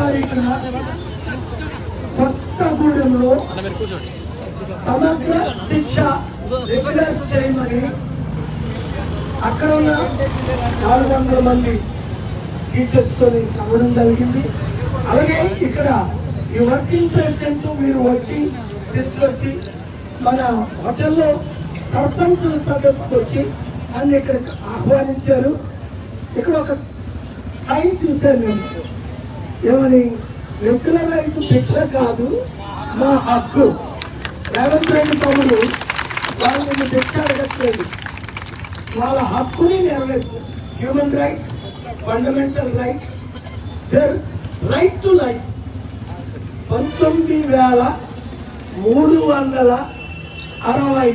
తారీఖున కొత్తగూడెంలో సమగ్ర శిక్ష రెగ్యులర్ చేయమని అక్కడ ఉన్న 400 మంది టీచర్స్ తో కలవడం జరిగింది. అలాగే ఇక్కడ ఈ వర్కింగ్ ప్రెసిడెంట్ మీరు వచ్చి సిస్టర్ వచ్చి మన హోటల్లో సర్పంచుల సదస్సుకు వచ్చి అన్ని ఇక్కడ ఆహ్వానించారు. ఇక్కడ ఒక సైన్ చూశాను నేను, ఏమని రెగ్యులరైజ్ శిక్ష కాదు మా హక్కు. రేవంత్ రెడ్డి తమ్ముడు వాళ్ళని శిక్ష అడగట్లేదు, వాళ్ళ హక్కుని నెరవేర్చారు. Human rights, fundamental rights, their right to life. 19,360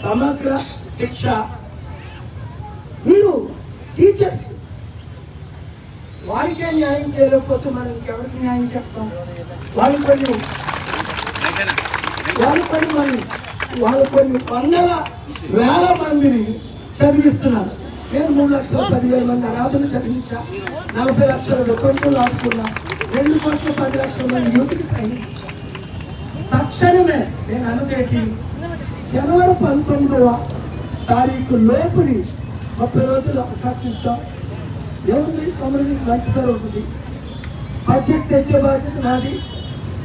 సమగ్ర శిక్ష. మీరు టీచర్స్ వారికే న్యాయం చేయలేకపోతే మనం ఇంకెవరికి న్యాయం చేస్తాం? వాళ్ళు కొన్ని వందల వేల మందిని చదివిస్తున్నారు. నేను 3,10,000 మంది అనాథులు చదివించా, 40 లక్షల వితంతులు ఆడుకున్నా, 2,10,00,000 మంది యూత్కి ట్రైనింగ్ ఇచ్చా. తక్షణమే నేను అనుదేటి జనవరి 19వ తారీఖు లోపుని 30 రోజులు అవకాశం ఇచ్చాం. ఏముంది, 9 మంచి పేరు ఉంటుంది. బడ్జెట్ తెచ్చే బాధ్యత నాది,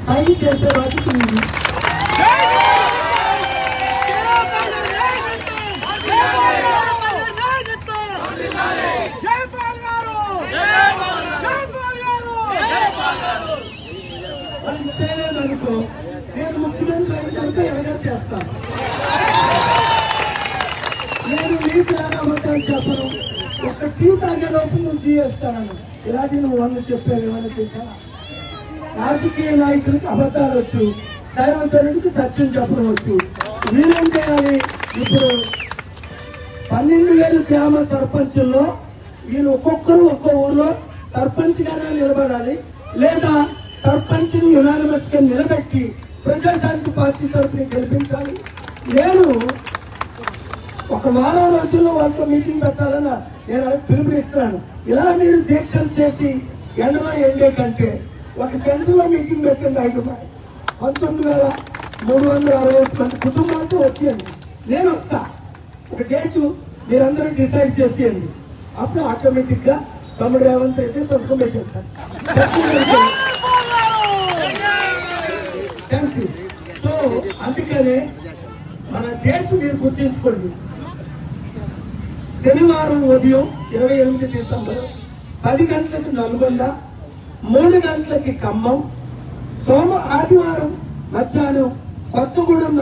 సైన్ చేసే బాధ్యత నీది. చేయలేదనుకో నేను ముఖ్యమంత్రి అయితే ఎలాగా చేస్తాను. నేను మీకు అబద్ధాలు చెప్పను. ఒక టీ తాగే లోపు నువ్వు చేస్తాను. ఇలాంటి నువ్వు 100 చెప్పావు, ఏమైనా చేశావా? రాజకీయ నాయకుడికి అబద్ధాలు వచ్చు, దైవచరుడికి సత్యం చెప్పవచ్చు. వీరేం చేయాలి? ఇప్పుడు 12,000 గ్రామ సర్పంచుల్లో వీళ్ళు ఒక్కొక్కరు ఒక్కో ఊర్లో సర్పంచ్ గానే నిలబడాలి, లేదా సర్పంచ్ని యునానిమస్ గా నిలబెట్టి ప్రజాశాంతి పార్టీ తరఫున గెలిపించాలి. నేను ఒక వారం రోజుల్లో వాళ్ళతో మీటింగ్ పెట్టాలని నేను పిలుపునిస్తున్నాను. ఇలా మీరు దీక్షలు చేసి ఎండలో ఎండే కంటే ఒక సెంటర్లో మీటింగ్ పెట్టండి. 19,360 మంది కుటుంబాలతో వచ్చేయండి, నేను వస్తా. ఒక డేటు మీరందరూ డిసైడ్ చేసేయండి. అప్పుడు ఆటోమేటిక్ గా తమ్ముడు రేవంత్ రెడ్డి సంతకం పెట్టేస్తాను. Thank you. సో అందుకనే మన డేట్ మీరు గుర్తించుకోండి. శనివారం ఉదయం 28 డిసెంబర్ 10 గంటలకు నల్గొండ, 3 గంటలకి ఖమ్మం, ఆదివారం మధ్యాహ్నం కొత్తగూడెం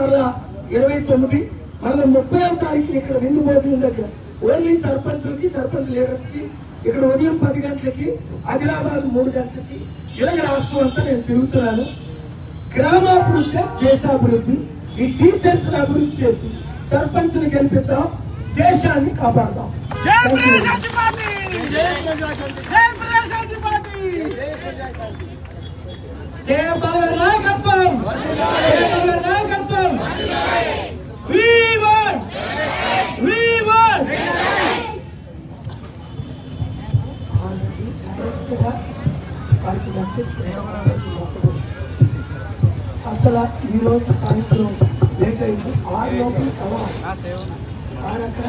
29, మళ్ళీ 30వ తారీఖున ఇక్కడ విందు భోజనం దగ్గర ఓన్లీ సర్పంచులకి, సర్పంచ్ లీడర్స్ కి ఇక్కడ ఉదయం 10 గంటలకి, ఆదిలాబాద్ 3 గంటలకి. ఇలాగ రాష్ట్రం అంతా నేను తిరుగుతున్నాను. గ్రామాభివృద్ధి, దేశాభివృద్ధి. ఈ టీచర్స్ అభివృద్ధి చేసి సర్పంచ్ని గెలిపిద్దాం, దేశాన్ని కాపాడదాం. అసలు ఈరోజు సాయంత్రం లేట్ అయింది, 6 లోపల కలవాలి. అక్కడ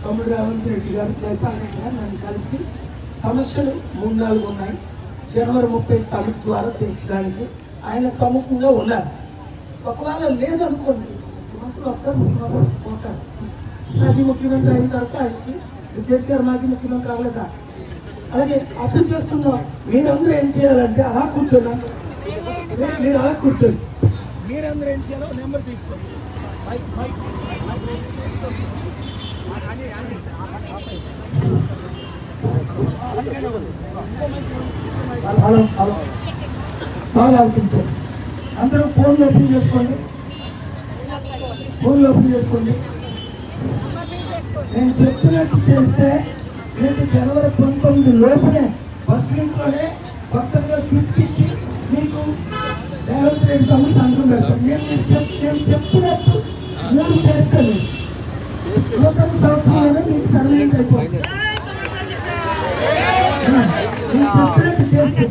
తమ్ముడు రేవంత్ రెడ్డి గారు, జయపాల్ రెడ్డి గారు నన్ను కలిసి సమస్యలు 3-4 ఉన్నాయి, జనవరి 30 సమిట్ ద్వారా తీర్చడానికి ఆయన సముఖంగా ఉన్నారు. ఒకవేళ లేదనుకోండి, ముఖ్యమంత్రులు వస్తారు, ముఖ్యమంత్రి పోతారు. మాజీ ముఖ్యమంత్రి అయిన తర్వాత ఆయనకి కేసీఆర్ మాజీ ముఖ్యమంత్రి అవ్వలేదా? అలాగే అప్పు చేసుకున్నాం. మీరందరూ ఏం చేయాలంటే అలా కూర్చోండి, మీరు అలా కూర్చోండి. మీరందరూ ఏం చేయాలో నెంబర్ తీసుకోండి. హలో హలో బాగా ఆలోచించండి. అందరూ ఫోన్లు ఓపెన్ చేసుకోండి, ఫోన్లు ఓపెన్ చేసుకోండి. నేను చెప్పినట్టు చేస్తే రేపు జనవరి 19 లోపలే ఫస్ట్ వీక్లోనే కొత్తగా గిఫ్ట్ ఇచ్చి మీకు రేవంత్ రెడ్డి తమ్ముడు సంతకం పెడతాను. నేను చెప్పినట్టు మీరు చేస్తాను, నూతన సంవత్సరంలోనే మీకు పర్మనెంట్ అయిపోతుంది. నేను చెప్పినట్టు చేస్తే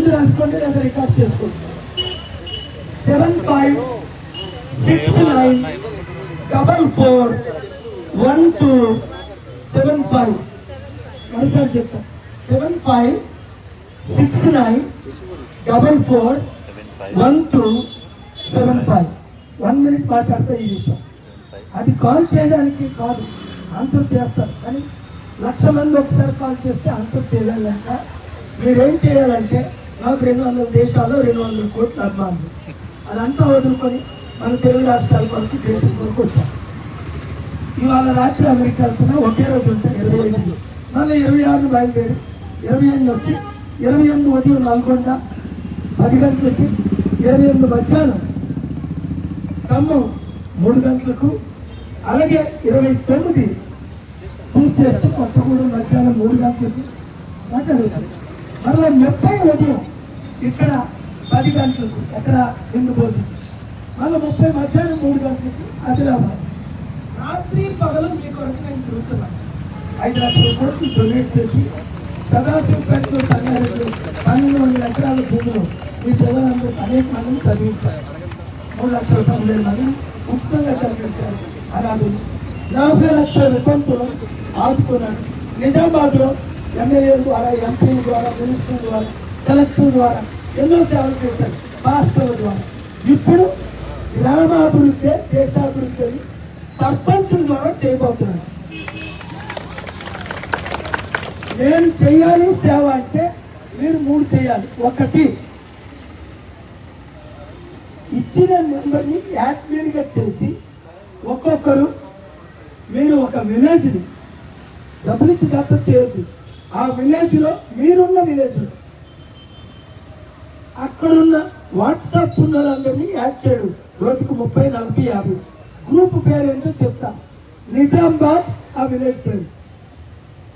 ముందు రాసుకోండి లేదా రికార్డ్ చేసుకోండి. 7569441275. మరోసారి చెప్తా. 7569441275. 1 minute మాట్లాడితే ఈ విషయం. అది కాల్ చేయడానికి కాదు, ఆన్సర్ చేస్తారు. కానీ 1,00,000 మంది ఒకసారి కాల్ చేస్తే ఆన్సర్ చేయలేక మీరేం చేయాలంటే, నాకు 200 దేశాల్లో 200 కోట్ల అభిమానులు, అదంతా వదులుకొని మన తెలుగు రాష్ట్రాల వరకు దేశం వరకు వచ్చాం. ఇవాళ రాత్రి అమెరికా వెళ్తున్నా, ఒకే రోజు ఉంటాయి 25, మళ్ళీ 26 బయలుదేరి 28 వచ్చి 28 ఉదయం నల్గొండ 10 గంటలకి, 28 మధ్యాహ్నం ఖమ్మం 3 గంటలకు, అలాగే 29 పూర్తి చేస్తే కొత్తగూడెం మధ్యాహ్నం 3 గంటలకి మాట్లాడుతాం. మళ్ళీ 30 ఉదయం ఇక్కడ 10 గంటలకు ఎక్కడ హిందూ భోజనం, మళ్ళీ 30 మధ్యాహ్నం 3 గంటలకి ఆదిలాబాద్. రాత్రి పగలు మీ కొరకు నేను తిరుగుతున్నాను. 5 లక్షల కోట్లు డొనేట్ చేసి సదాశివపేటలో సంగారెడ్డి 1200 ఎకరాల భూమిలో మీ పిల్లలందరూ అనేక మందిని చదివించారు. 3,90,000 మందిని ఉచితంగా చదివించారు. అలాగే 40 లక్షల వితంతులు ఆదుకున్నాడు. నిజామాబాద్లో ఎమ్మెల్యేల ద్వారా, ఎంపీల ద్వారా, మినిస్టర్ల ద్వారా, కలెక్టర్ ద్వారా ఎన్నో సేవలు చేశారు, పాస్టర్ల ద్వారా. ఇప్పుడు గ్రామాభివృద్ధి, దేశాభివృద్ధి సర్పంచుల ద్వారా చేయబోతున్నాడు. నేను చేయాలి సేవ అంటే మీరు 3 చేయాలి. 1, ఇచ్చిన నెంబర్ని యాక్టివేట్గా చేసి ఒక్కొక్కరు మీరు ఒక విలేజ్ని డబ్బులు ఇచ్చి దత్త చేయొద్దు. ఆ విలేజ్లో మీరున్న విలేజ్లో అక్కడున్న వాట్సాప్ ఉన్న వాళ్ళందరినీ యాడ్ చేయడం. రోజుకు 30, 40, 50. గ్రూప్ పేరు ఏంటో చెప్తా. నిజామాబాద్ ఆ విలేజ్ పేరు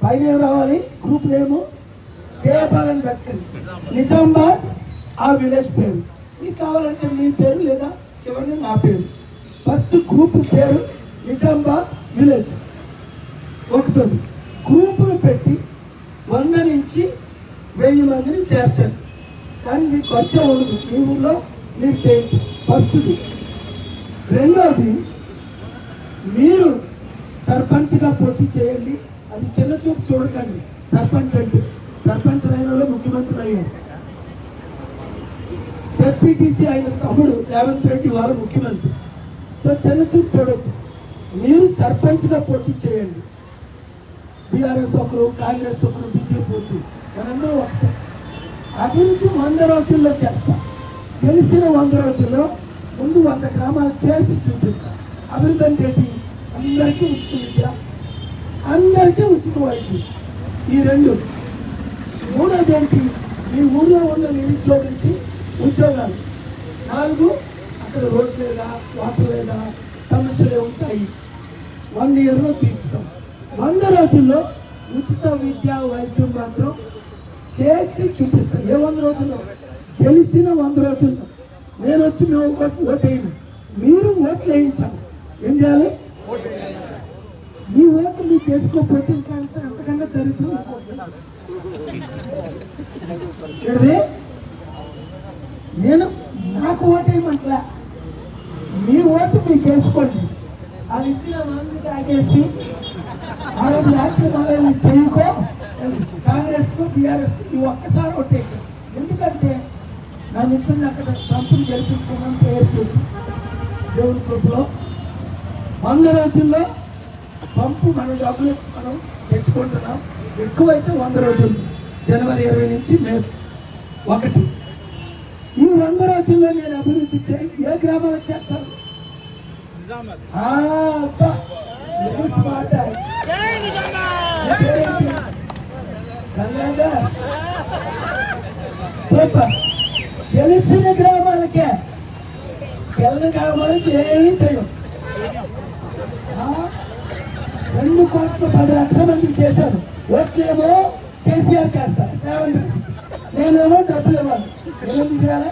పైన రావాలి. గ్రూప్ నేము దేవాలని పెట్టండి. నిజామాబాద్ ఆ విలేజ్ పేరు. మీకు కావాలంటే మీ పేరు లేదా చివరిని నా పేరు. ఫస్ట్ గ్రూప్ పేరు నిజామాబాద్ విలేజ్. ఒకటి గ్రూపులు పెట్టి 100 నుంచి 1000 మందిని చేర్చండి. కానీ మీకు వచ్చే ఉండదు, మీ ఊళ్ళో మీరు చేయండి. ఫస్ట్ది. రెండోది, మీరు సర్పంచ్గా పోటీ చేయండి. అది చిన్న చూపు చూడకండి. సర్పంచ్ అంటే సర్పంచ్ అయిన వాళ్ళు ముఖ్యమంత్రి అయ్యారు. జెడ్పీటీసీ అయిన తమ్ముడు రేవంత్ రెడ్డి వారు ముఖ్యమంత్రి. సో చిన్న చూపు చూడద్దు. మీరు సర్పంచ్గా పోటీ చేయండి. బీఆర్ఎస్ ఒకరు, కాంగ్రెస్ ఒకరు, బీజేపీ ఒకరు, మనందరూ ఒకటే. అభివృద్ధి 100 రోజుల్లో చేస్తా. తెలిసిన 100 రోజుల్లో ముందు 100 గ్రామాలు చేసి చూపిస్తా. అభివృద్ధి అంటే ఏంటి? అందరికీ ఉచిత విద్య, అందరికీ ఉచిత వైద్యం. ఈ 2. మూడోది ఏంటి? మీ ఊళ్ళో ఉన్న నిరుద్యోగులకి ఉద్యోగాలు. 4, అక్కడ రోడ్డు లేదా, వాటర్ లేదా, సమస్యలే ఉంటాయి. 1 ఇయర్లో తీర్చుతాం. 100 రోజుల్లో ఉచిత విద్య, వైద్యం మాత్రం చేసి చూపిస్తాం. ఏ 100 రోజుల్లో? గెలిచిన 100 రోజుల్లో నేను వచ్చి మేము ఓటేయను, మీరు ఓట్లు వేయించాలి. ఏం చేయాలి? మీ ఓటు మీకు వేసుకోకపోతే ఇంకా అంతకన్నా దరిద్రం. నేను నాకు ఓటేయమంటలా, మీ ఓటు మీకు వేసుకోండి. అది ఇచ్చిన మంది తాగేసి ఆ రోజు రాష్ట్ర మనల్ని చేయకో కాంగ్రెస్కు, బీఆర్ఎస్కు ఈ ఒక్కసారి ఓటేయకు. ఎందుకంటే నా మిత్రుని అక్కడ ట్రంప్ని గెలిపించుకున్నాను ప్రేయర్ చేసి దేవుడి కృపలో 100 రోజుల్లో పంపు మన డబ్బులు మనం తెచ్చుకుంటున్నాం. ఎక్కువైతే 100 రోజులు, జనవరి 20 నుంచి మే 1. ఈ 100 రోజుల్లో నేను అభివృద్ధి చేయి ఏ గ్రామాలకు చేస్తాను? సూపర్. తెలిసిన గ్రామాలకే, తెల్లని గ్రామాలకి ఏమీ చేయం. 2,10,00,000 మందికి చేశాను. ఓట్లేమో కేసీఆర్ చేస్తారు, నేనేమో డబ్బులు ఇవ్వాలి. ఏమేమి చేయాలి?